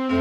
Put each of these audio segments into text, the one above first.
Hi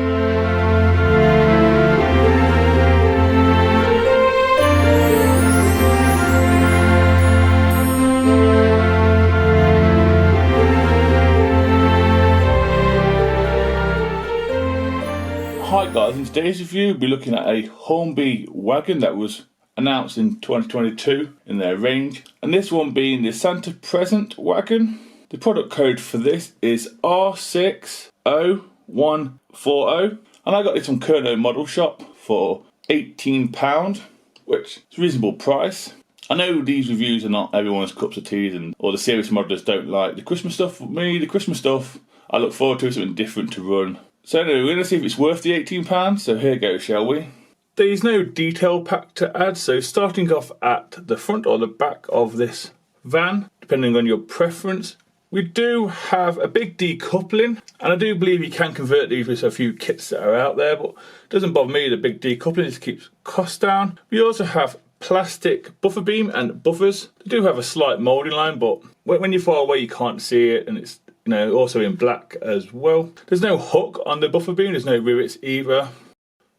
guys, in today's review we'll be looking at a Hornby wagon that was announced in 2022 in their range, and this one being the Santa Present wagon. The product code for this is R60140, and I got this from Kerno Model Shop for £18, which is a reasonable price. I know these reviews are not everyone's cups of tea, or the serious modelers don't like the Christmas stuff. For me, the Christmas stuff, I look forward to something different to run. So anyway, we're going to see if it's worth the £18, so here goes, shall we? There's no detail pack to add, so starting off at the front or the back of this van, depending on your preference, we do have a big decoupling, and I do believe you can convert these with a few kits that are out there, but it doesn't bother me, the big decoupling, just keeps costs down. We also have plastic buffer beam and buffers. They do have a slight moulding line, but when you're far away you can't see it, and it's also in black as well. There's no hook on the buffer beam, there's no rivets either.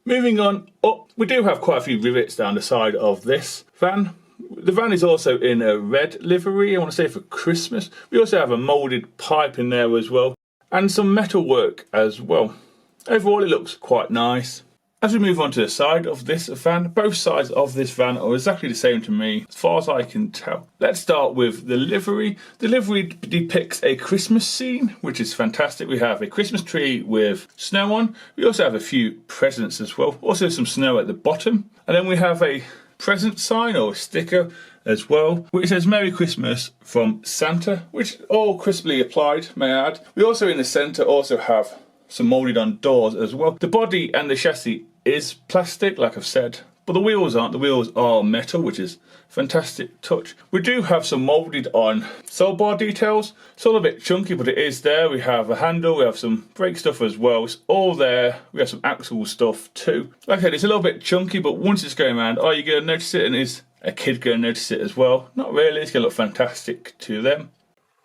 Moving on up, we do have quite a few rivets down the side of this van. The van is also in a red livery, I want to say for Christmas. We also have a moulded pipe in there as well, and some metal work as well. Overall it looks quite nice. As we move on to the side of this van, both sides of this van are exactly the same to me, as far as I can tell. Let's start with the livery. The livery depicts a Christmas scene, which is fantastic. We have a Christmas tree with snow on. We also have a few presents as well. Also some snow at the bottom. And then we have a present sign or sticker as well, which says Merry Christmas from Santa, which all crisply applied, may I add. We also in the centre also have some moulded on doors as well. The body and the chassis is plastic, like I've said, but the wheels aren't. The wheels are metal, which is a fantastic touch. We do have some moulded on cell bar details. It's all a bit chunky, but it is there. We have a handle, we have some brake stuff as well. It's all there. We have some axle stuff too. Like I said, it's a little bit chunky, but once it's going around, are you going to notice it? And is a kid going to notice it as well? Not really. It's going to look fantastic to them.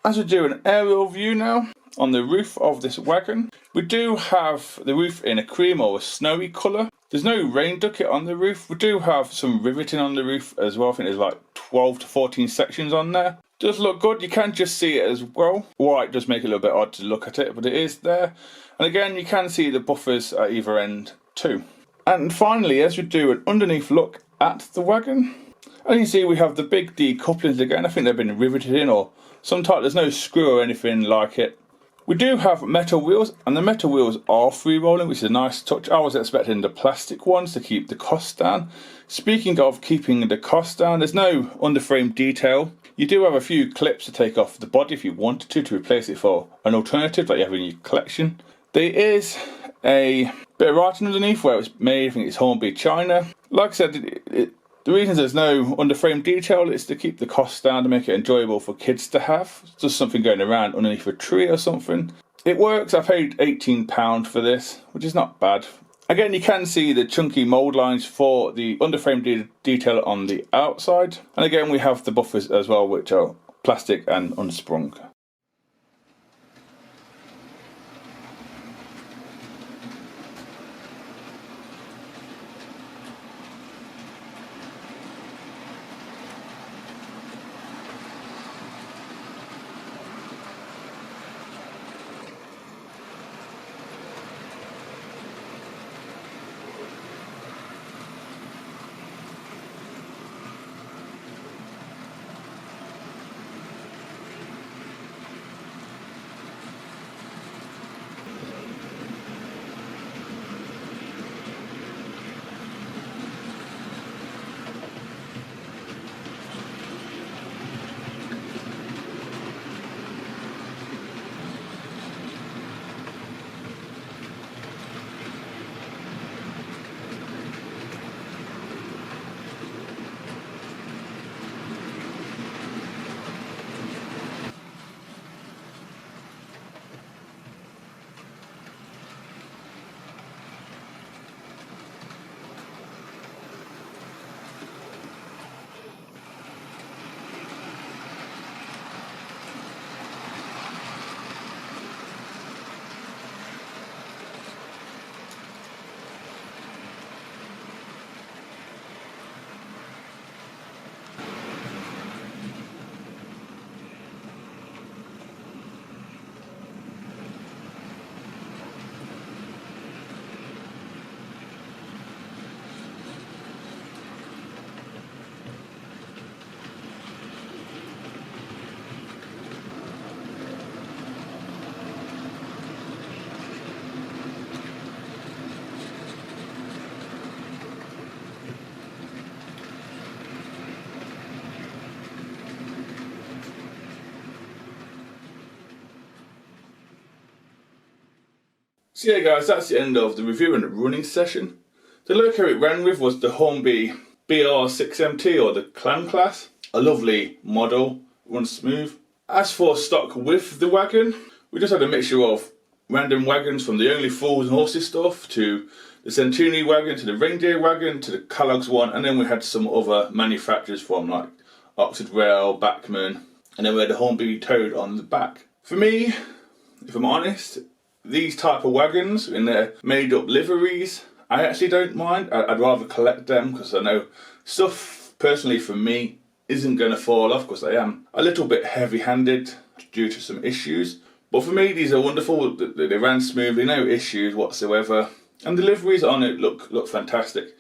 As we do an aerial view now, on the roof of this wagon, we do have the roof in a cream or a snowy colour. There's no rain ducket on the roof. We do have some riveting on the roof as well. I think there's like 12 to 14 sections on there. Does look good. You can just see it as well. White does make it a little bit odd to look at it, but it is there. And again, you can see the buffers at either end too. And finally, as we do an underneath look at the wagon, as you can see, we have the big decouplings again. I think they've been riveted in or some type. There's no screw or anything like it. We do have metal wheels, and the metal wheels are free rolling, which is a nice touch. I was expecting the plastic ones to keep the cost down. Speaking of keeping the cost down, there's no underframe detail. You do have a few clips to take off the body if you wanted to replace it for an alternative that you have in your collection. There is a bit of writing underneath where it's made. I think it's Hornby, China. Like I said, the reason there's no underframe detail is to keep the costs down, to make it enjoyable for kids to have. It's just something going around underneath a tree or something. It works. I paid £18 for this, which is not bad. Again, you can see the chunky mould lines for the underframe detail on the outside. And again, we have the buffers as well, which are plastic and unsprung. So yeah guys, that's the end of the review and running session. The loco it ran with was the Hornby BR6MT, or the Clan class. A lovely model, runs smooth. As for stock with the wagon, we just had a mixture of random wagons, from the Only Fools and Horses stuff to the Centenary wagon to the Reindeer wagon to the Kellogg's one, and then we had some other manufacturers from like Oxford Rail, Bachman, and then we had the Hornby Toad on the back. For me, if I'm honest, these type of wagons in their made up liveries, I actually don't mind. I'd rather collect them because I know stuff personally for me isn't going to fall off, because I am a little bit heavy handed due to some issues. But for me, these are wonderful. They ran smoothly, no issues whatsoever. And the liveries on it look fantastic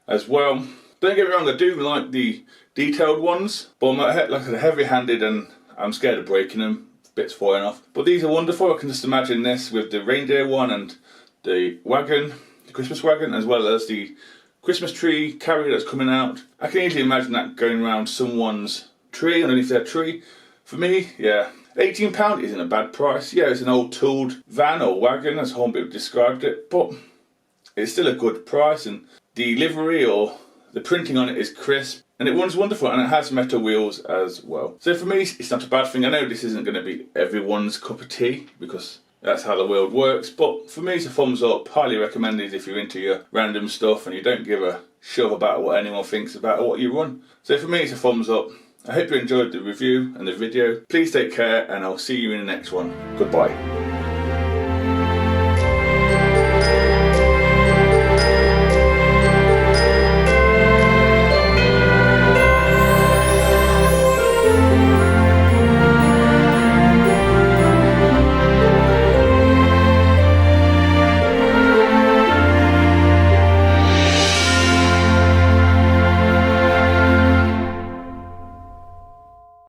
as well. Don't get me wrong, I do like the detailed ones, but I'm like I said, heavy-handed and I'm scared of breaking them, bits falling off. But these are wonderful. I can just imagine this with the reindeer one and the wagon, the Christmas wagon, as well as the Christmas tree carrier that's coming out. I can easily imagine that going around someone's tree, underneath their tree. For me, yeah, £18 isn't a bad price. Yeah, it's an old tooled van or wagon, as Hornby described it, but it's still a good price, and the livery or the printing on it is crisp, and it runs wonderful, and it has metal wheels as well. So for me, it's not a bad thing. I know this isn't going to be everyone's cup of tea, because that's how the world works, but for me it's a thumbs up. Highly recommended if you're into your random stuff and you don't give a shove about what anyone thinks about what you run. So for me it's a thumbs up. I hope you enjoyed the review and the video. Please take care, and I'll see you in the next one. Goodbye.